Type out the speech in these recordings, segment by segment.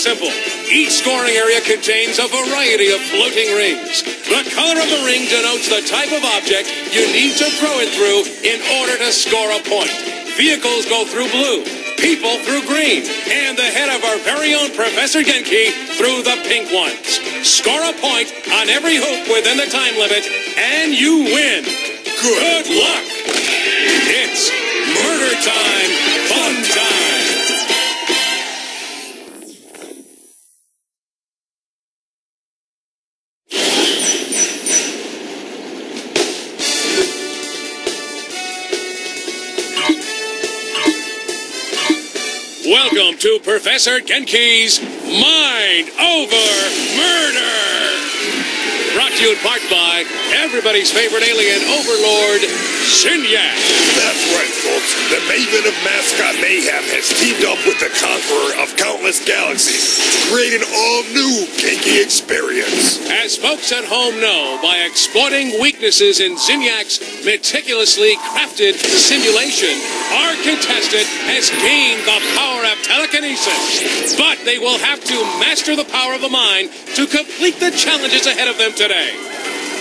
simple. Each scoring area contains a variety of floating rings. The color of the ring denotes the type of object you need to throw it through in order to score a point. Vehicles go through blue, people through green, and the head of our very own Professor Genki through the pink ones. Score a point on every hoop within the time limit, and you win. Good luck! It's murder time, fun time! Welcome to Professor Genki's Mind Over Murder! Brought to you in part by everybody's favorite alien overlord, Zinyak. That's right, folks. The Maven of Mascot Mayhem has teamed up with the Conqueror of Countless Galaxies to create an all-new Genki experience. As folks at home know, by exploiting weaknesses in Zinyak's meticulously crafted simulation, our contestant has gained the power of telekinesis. But they will have to master the power of the mind to complete the challenges ahead of them today.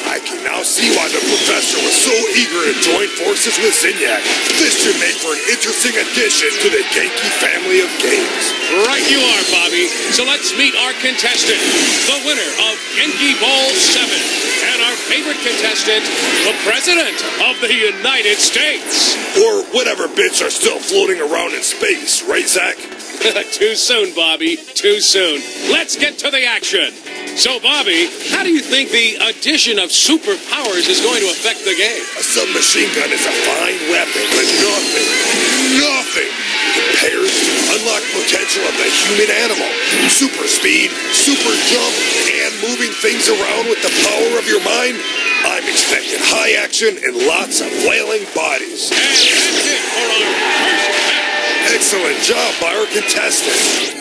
I can now see why the professor was so eager to join forces with Zinyak. This should make for an interesting addition to the Genki family of games. Right you are, Bobby. So let's meet our contestant, the winner of Genki Ball 7, and our favorite contestant, the President of the United States. Or whatever bits are still floating around in space, right, Zach? Too soon, Bobby. Too soon. Let's get to the action. So, Bobby, how do you think the addition of superpowers is going to affect the game? A submachine gun is a fine weapon, but nothing compares to the unlocked potential of the human animal. Super speed, super jump, and moving things around with the power of your mind. I'm expecting high action and lots of wailing bodies. And that's it for our first match. Excellent job by our contestant.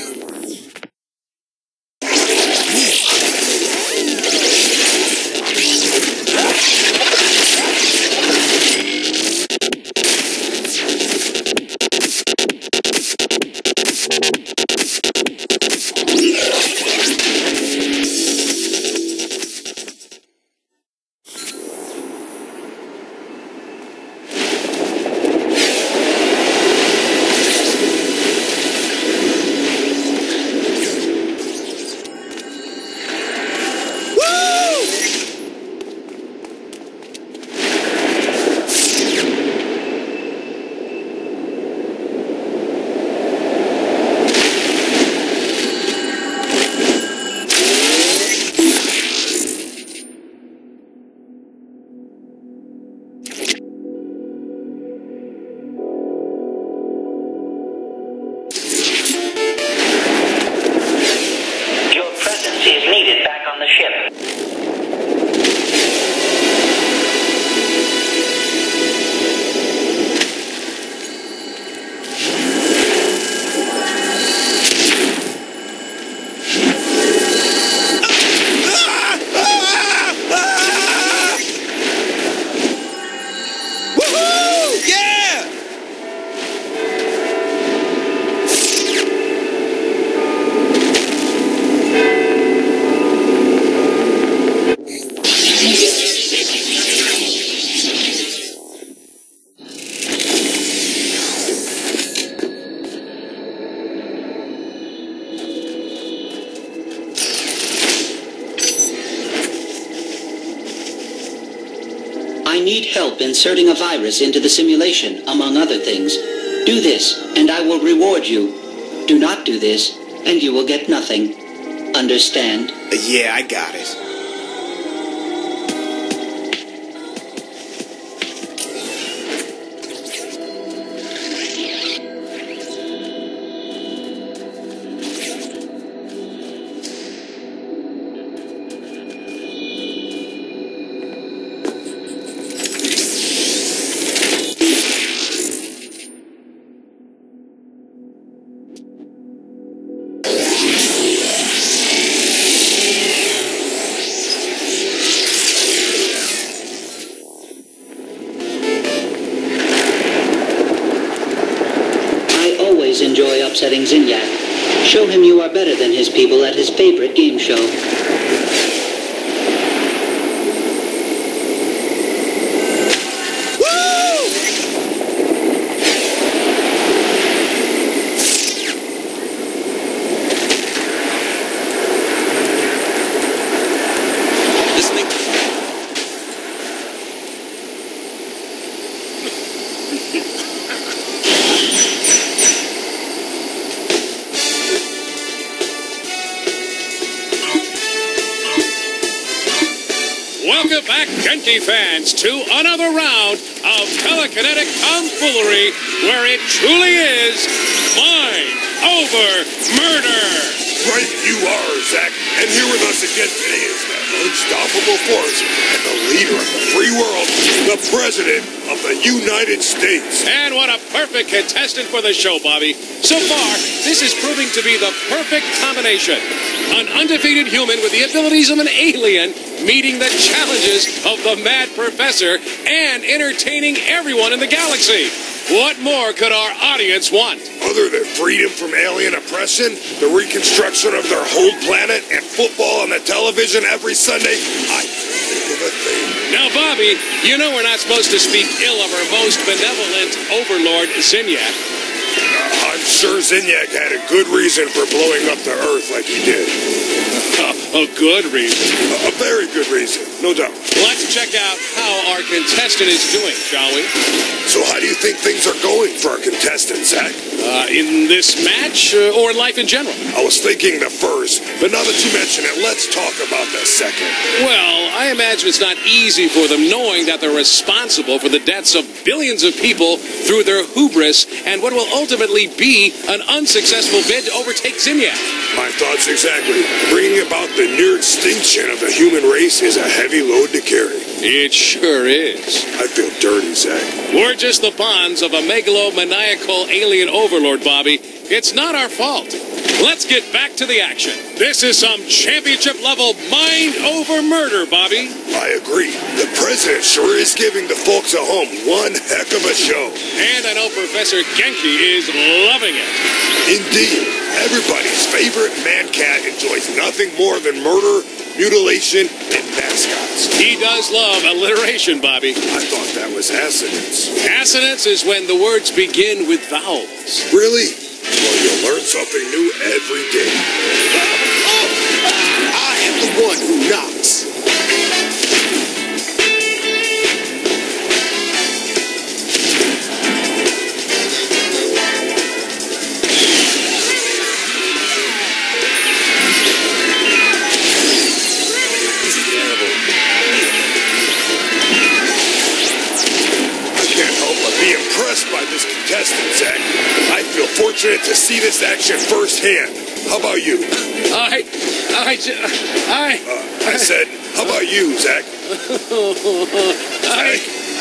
I need help inserting a virus into the simulation, among other things. Do this, and I will reward you. Do not do this, and you will get nothing. Understand? Yeah, I got it. people at his favorite game show. Welcome back, Genki fans, to another round of telekinetic tomfoolery where it truly is mind over murder. Right you are, Zach. And here with us again today is that unstoppable force and the leader of the free world, the President of the United States. And what a perfect contestant for the show, Bobby. So far, this is proving to be the perfect combination. An undefeated human with the abilities of an alien meeting the challenges of the mad professor and entertaining everyone in the galaxy. What more could our audience want? Other than freedom from alien oppression, the reconstruction of their home planet, and football on the television every Sunday, I can't think of a thing. Now, Bobby, you know we're not supposed to speak ill of our most benevolent overlord, Zinyak. I'm sure Zinyak had a good reason for blowing up the Earth like he did. A good reason. A very good reason, no doubt. Let's check out how our contestant is doing, shall we? So how do you think things are going for our contestant, Zach? In this match or life in general? I was thinking the first, but now that you mention it, let's talk about the second. Well, I imagine it's not easy for them knowing that they're responsible for the deaths of billions of people through their hubris and what will ultimately be an unsuccessful bid to overtake Zinyak. My thoughts exactly. Bringing about the near extinction of the human race is a heavy load to carry. It sure is. I feel dirty, Zach. We're just the pawns of a megalomaniacal alien overlord, Bobby. It's not our fault. Let's get back to the action. This is some championship-level mind over murder, Bobby. I agree. The president sure is giving the folks at home one heck of a show. And I know Professor Genki is loving it. Indeed. Everybody's favorite man-cat enjoys nothing more than murder, mutilation, and mascots. He does love alliteration, Bobby. I thought that was assonance. Assonance is when the words begin with vowels. Really? Well, you'll learn something new every day. I am the one who knocks. By this contestant, Zach. I feel fortunate to see this action firsthand. How about you? I said, how about you, Zach?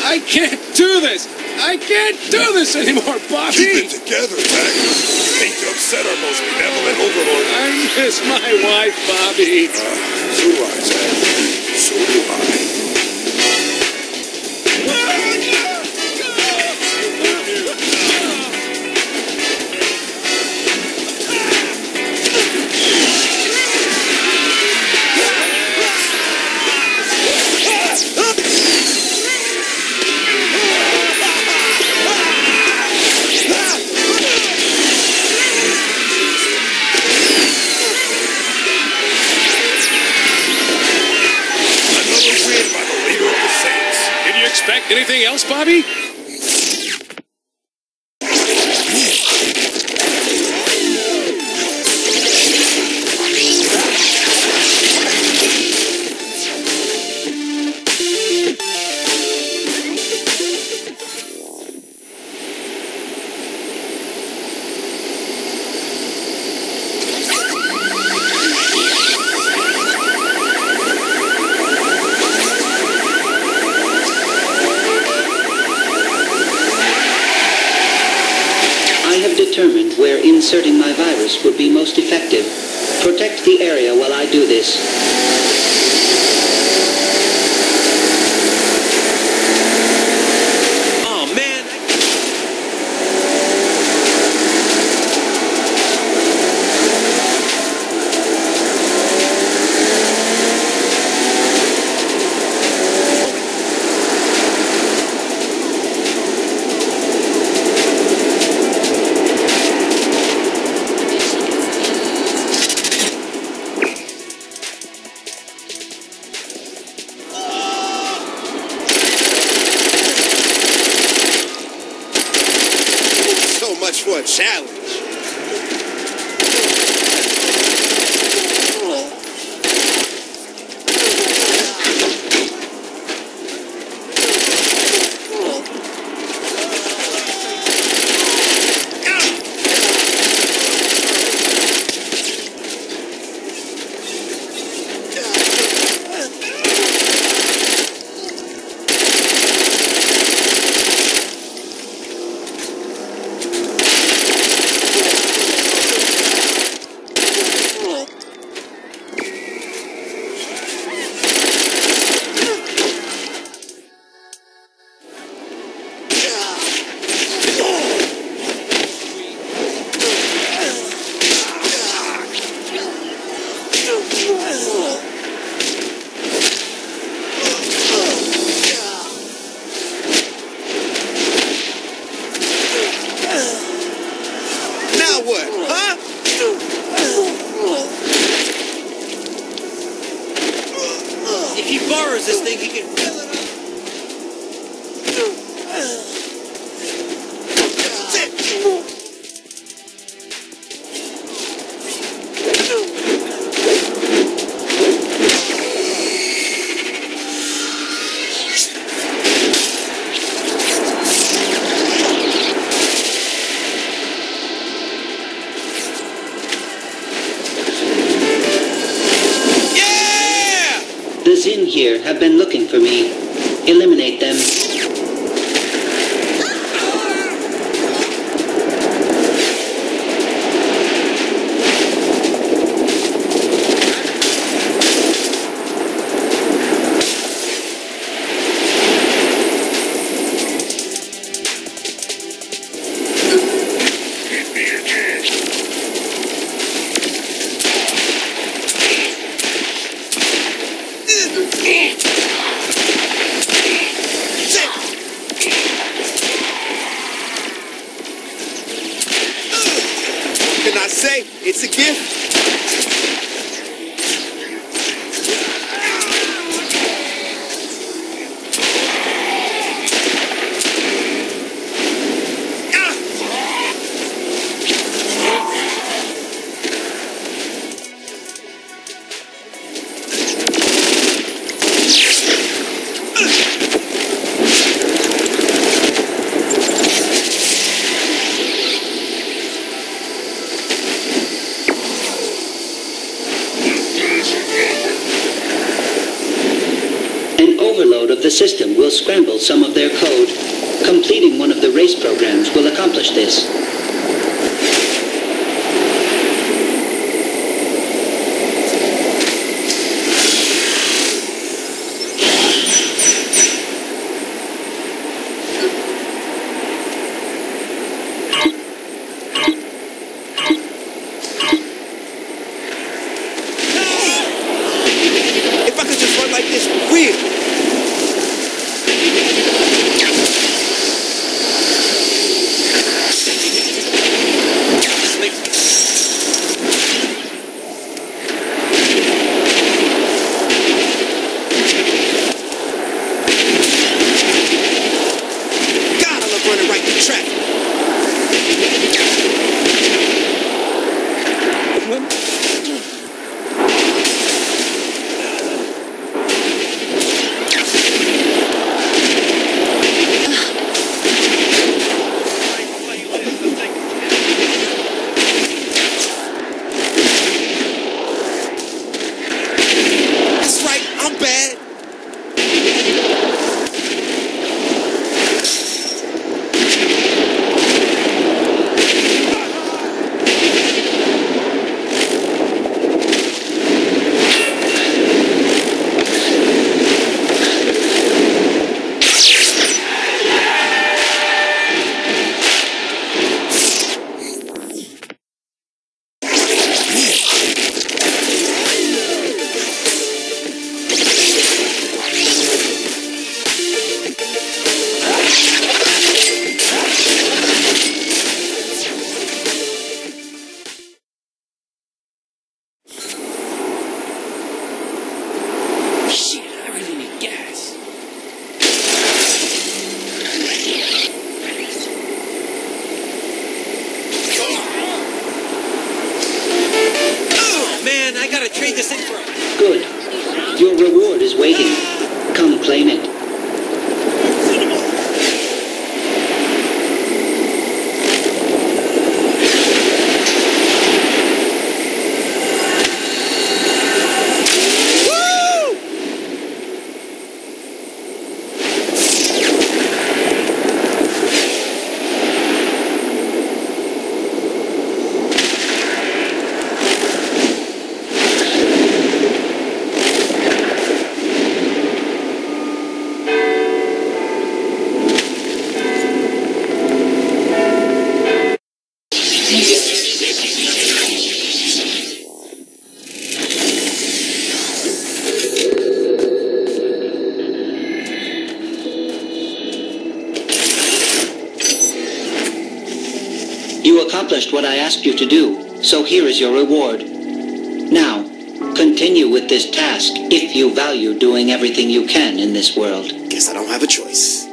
I can't do this. I can't do this anymore, Bobby. Keep it together, Zach. You hate to upset our most benevolent overlord. I miss my wife, Bobby. So do I, Zach. So do I. Expect anything else, Bobby? Determined where inserting my virus would be most effective. Protect the area while I do this. Oh, man. challenge. Now what, huh? If he borrows this thing, he can fill it up. The Zin here have been looking for me. Eliminate them. What can I say? It's a gift. An overload of the system will scramble some of their code. Completing one of the race programs will accomplish this. If I could just run like this for real. God, I love running right through traffic. That's right, I'm bad. Good. Your reward is waiting. Come claim it. You accomplished what I asked you to do, so here is your reward. Now, continue with this task if you value doing everything you can in this world. Guess I don't have a choice.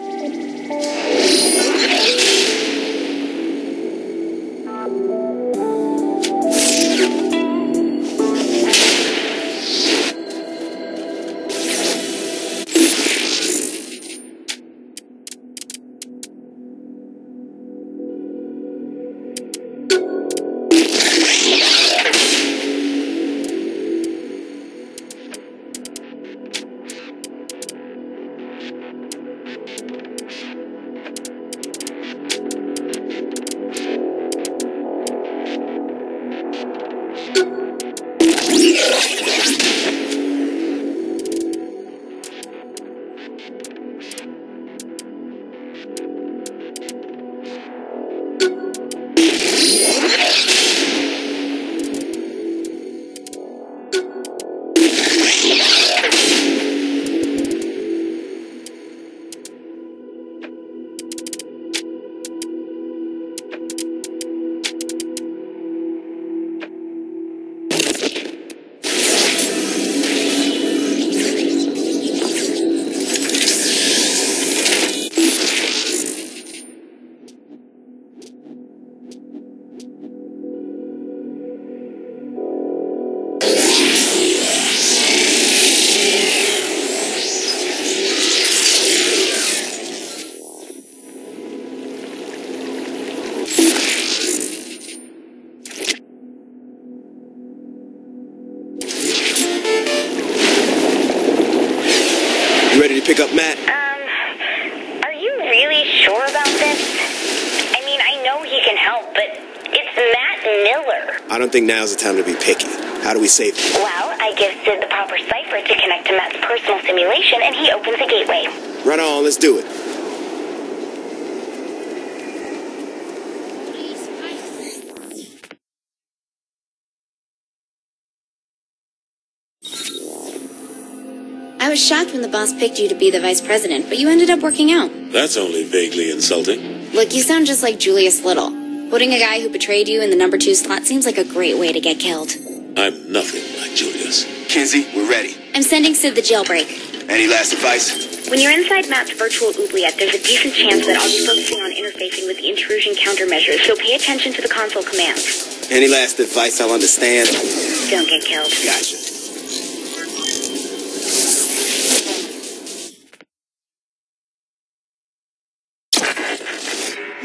Pick up Matt. Are you really sure about this? I mean, I know he can help, but it's Matt Miller. I don't think now's the time to be picky. How do we save him? Well, I give Sid the proper cipher to connect to Matt's personal simulation, and he opens a gateway. Right on, let's do it. I was shocked when the boss picked you to be the vice president, but you ended up working out. That's only vaguely insulting. Look, you sound just like Julius Little. Putting a guy who betrayed you in the number 2 slot seems like a great way to get killed. I'm nothing like Julius. Kinsey, we're ready. I'm sending Sid the jailbreak. Any last advice? When you're inside Matt's virtual oubliette, there's a decent chance that I'll be focusing on interfacing with the intrusion countermeasures, so pay attention to the console commands. Any last advice I'll understand? Don't get killed. Gotcha.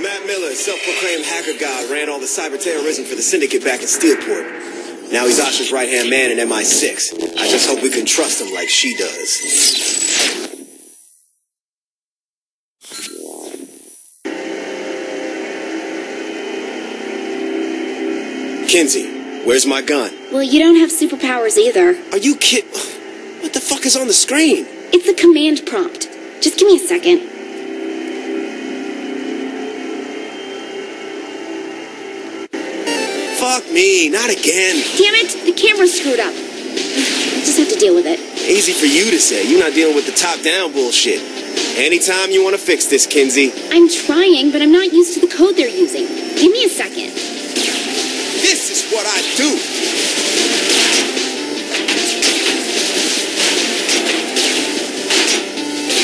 Matt Miller, self-proclaimed hacker god, ran all the cyber terrorism for the Syndicate back in Steelport. Now he's Asha's right-hand man in MI6. I just hope we can trust him like she does. Kinsey, where's my gun? Well, you don't have superpowers either. Are you kidding? What the fuck is on the screen? It's a command prompt. Just give me a second. Fuck me, not again. Damn it, the camera's screwed up. I just have to deal with it. Easy for you to say. You're not dealing with the top-down bullshit. Anytime you want to fix this, Kinsey. I'm trying, but I'm not used to the code they're using. Give me a second. This is what I do.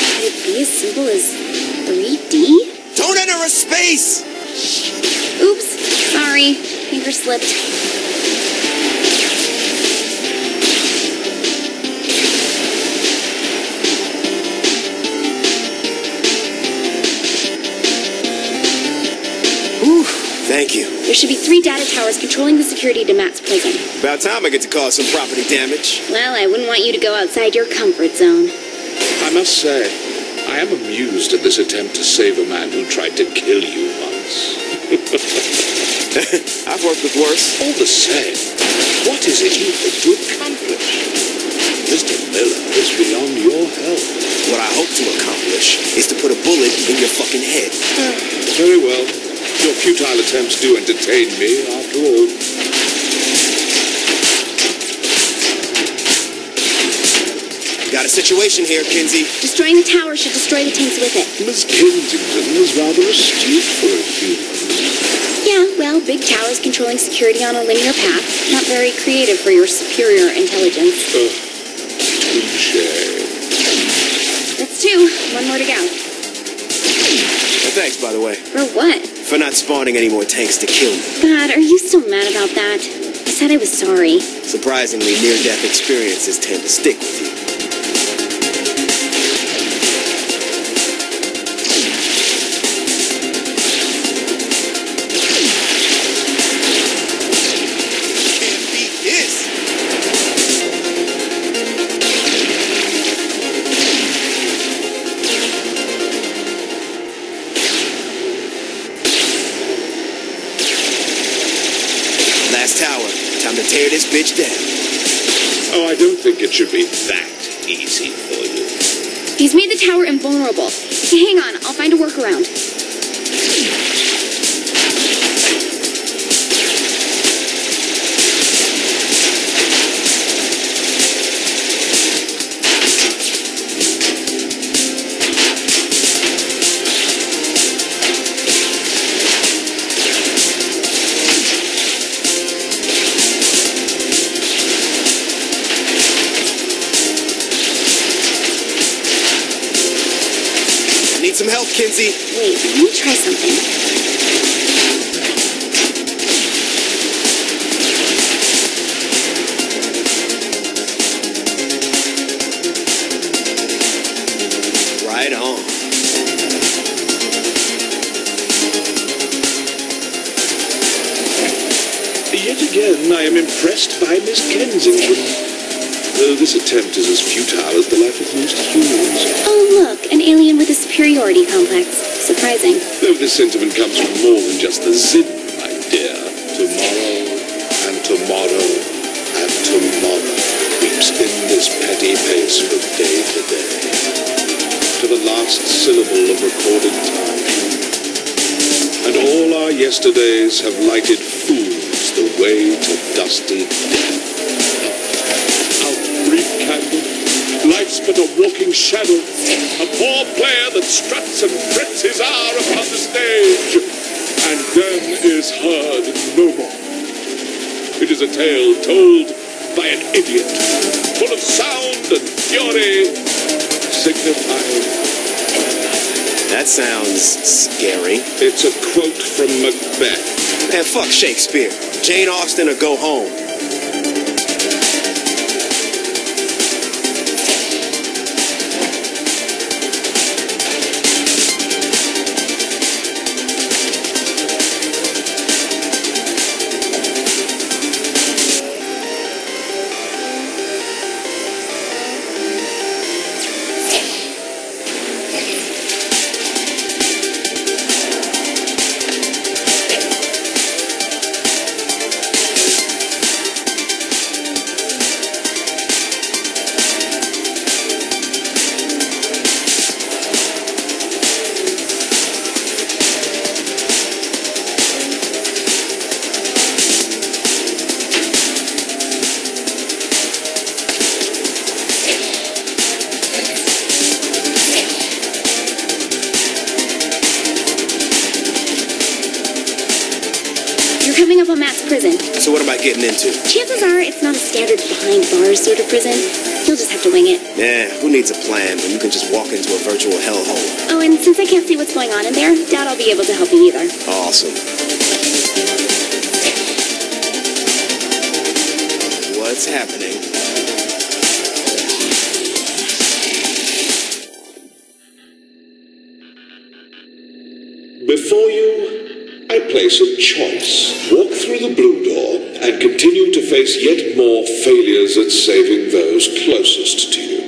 Could it be as simple as 3D? Don't enter a space! Oops, sorry. Finger slipped. There should be 3 data towers controlling the security to Matt's prison. About time I get to cause some property damage. Well, I wouldn't want you to go outside your comfort zone. I must say, I am amused at this attempt to save a man who tried to kill you once. I've worked with worse. All the same, what is it you hope to accomplish? Mr. Miller is beyond your help. What I hope to accomplish is to put a bullet in your fucking head. Very well. Your futile attempts do entertain me, after all. Got a situation here, Kinsey. Destroying the tower should destroy the tanks with it. Miss Kensington is rather astute for a human. Yeah, well, big towers controlling security on a linear path. Not very creative for your superior intelligence. Touché. That's 2. 1 more to go. Well, thanks, by the way. For what? For not spawning any more tanks to kill me. God, are you still mad about that? I said I was sorry. Surprisingly, near-death experiences tend to stick with you. Tower. Time to tear this bitch down. Oh, I don't think it should be that easy for you. He's made the tower invulnerable. Hey, hang on, I'll find a workaround. Need some help, Kinsey. Wait, let me try something. Right on. Yet again, I am impressed by Miss Kensington. This attempt is as futile as the life of most humans. Oh, look, an alien with a superiority complex. Surprising. Though this sentiment comes from more than just the zin, my dear. Tomorrow, and tomorrow, and tomorrow creeps in this petty pace from day to day, to the last syllable of recorded time. And all our yesterdays have lighted fools the way to dusty death. Brief candle, life's but a walking shadow, a poor player that struts and frets his hour upon the stage, and then is heard no more. It is a tale told by an idiot, full of sound and fury, signifying. That sounds scary. It's a quote from Macbeth. Man, fuck Shakespeare. Jane Austen or go home. Coming up on Matt's prison. So what am I getting into? Chances are it's not a standard behind bars sort of prison. You'll just have to wing it. Yeah, who needs a plan when you can just walk into a virtual hellhole? Oh, and since I can't see what's going on in there, doubt I'll be able to help you either. Awesome. What's happening? Before you, I place of choice. Walk through the blue door and continue to face yet more failures at saving those closest to you.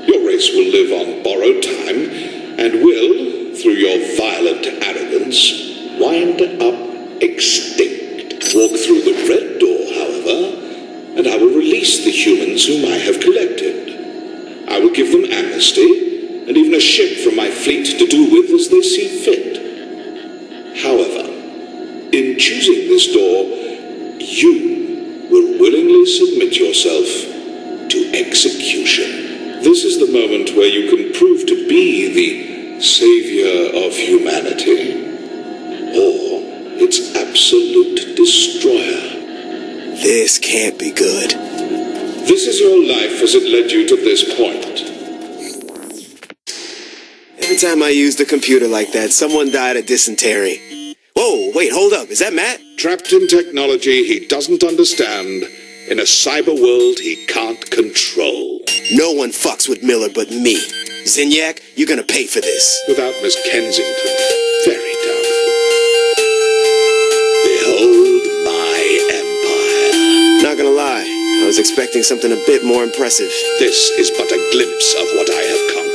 Your race will live on borrowed time and will, through your violent arrogance, wind up extinct. Walk through the red door, however, and I will release the humans whom I have collected. I will give them amnesty, and even a ship from my fleet to do with as they see fit. However, in choosing this door, you will willingly submit yourself to execution. This is the moment where you can prove to be the savior of humanity, or its absolute destroyer. This can't be good. This is your life as it led you to this point. Every time I used a computer like that, someone died of dysentery. Whoa, wait, hold up. Is that Matt? Trapped in technology he doesn't understand, in a cyber world he can't control. No one fucks with Miller but me. Zinyak, you're gonna pay for this. Without Miss Kensington, very doubtful. Behold my empire. Not gonna lie, I was expecting something a bit more impressive. This is but a glimpse of what I have conquered.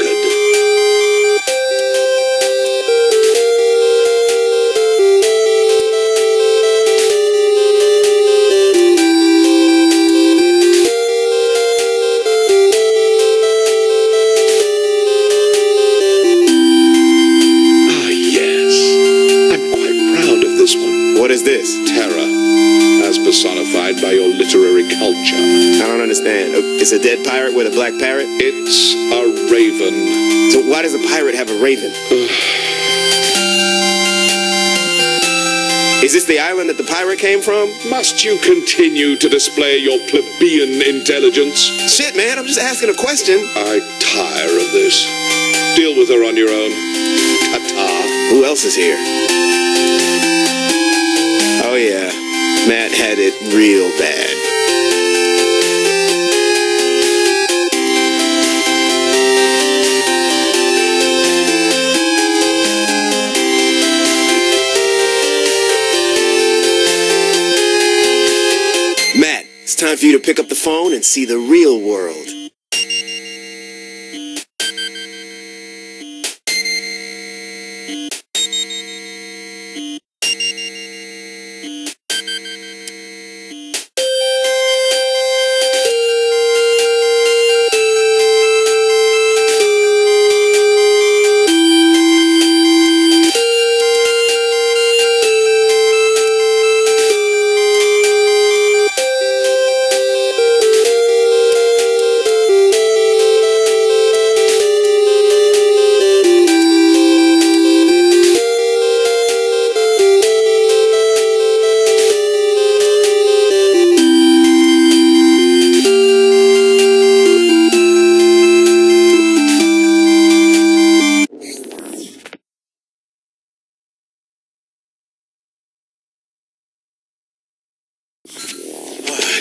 What is this? Terror, as personified by your literary culture. I don't understand. It's a dead pirate with a black parrot? It's a raven. So why does a pirate have a raven? Is this the island that the pirate came from? Must you continue to display your plebeian intelligence? Shit, man, I'm just asking a question. I tire of this. Deal with her on your own. Ta-ta. Who else is here? Oh yeah, Matt had it real bad. Matt, it's time for you to pick up the phone and see the real world.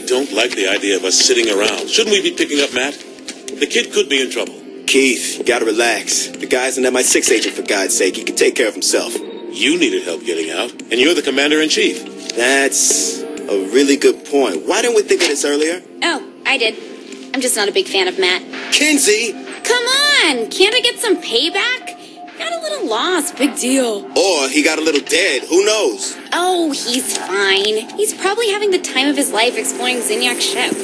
Don't like the idea of us sitting around. Shouldn't we be picking up Matt? The kid could be in trouble. Keith, you gotta relax. The guy's an MI6 agent, for God's sake. He can take care of himself. You needed help getting out, and you're the commander-in-chief. That's a really good point. Why didn't we think of this earlier? Oh, I did. I'm just not a big fan of Matt. Kinsey! Come on! Can't I get some payback? Got a little lost, big deal. Or he got a little dead, who knows? Oh, he's fine. He's probably having the time of his life exploring Zinyak's ship.